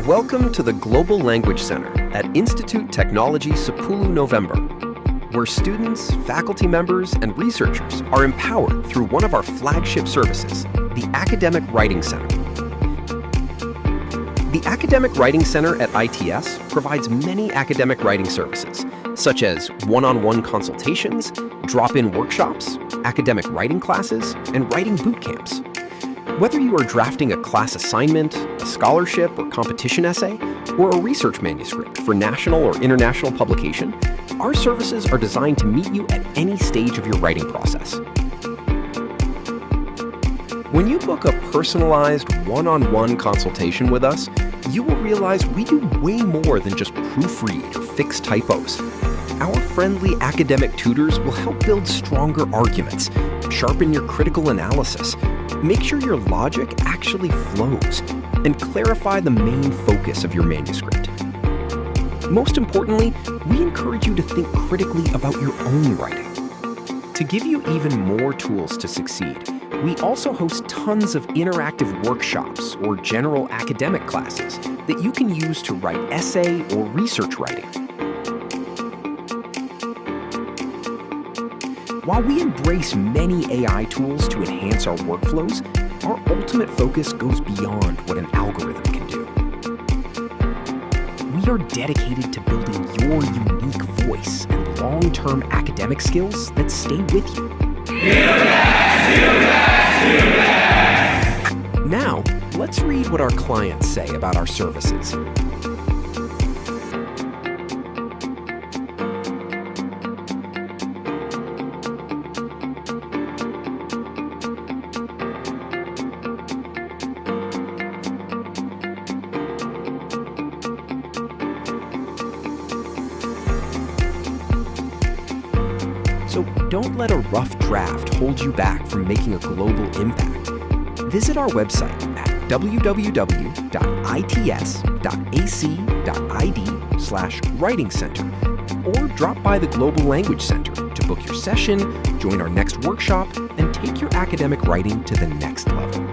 Welcome to the Global Language Center at Institut Teknologi Sepuluh November, where students, faculty members, and researchers are empowered through one of our flagship services, the Academic Writing Center. The Academic Writing Center at ITS provides many academic writing services, such as one-on-one consultations, drop-in workshops, academic writing classes, and writing boot camps. Whether you are drafting a class assignment, a scholarship or competition essay, or a research manuscript for national or international publication, our services are designed to meet you at any stage of your writing process. When you book a personalized one-on-one consultation with us, you will realize we do way more than just proofread or fix typos. Our friendly academic tutors will help build stronger arguments, sharpen your critical analysis, make sure your logic actually flows, and clarify the main focus of your manuscript. Most importantly, we encourage you to think critically about your own writing. To give you even more tools to succeed, we also host tons of interactive workshops or general academic classes that you can use to write essay or research writing. While we embrace many AI tools to enhance our workflows, our ultimate focus goes beyond what an algorithm can do. We are dedicated to building your unique voice and long-term academic skills that stay with you. Now, let's read what our clients say about our services. So don't let a rough draft hold you back from making a global impact. Visit our website at www.its.ac.id/writing center or drop by the Global Language Center to book your session, join our next workshop, and take your academic writing to the next level.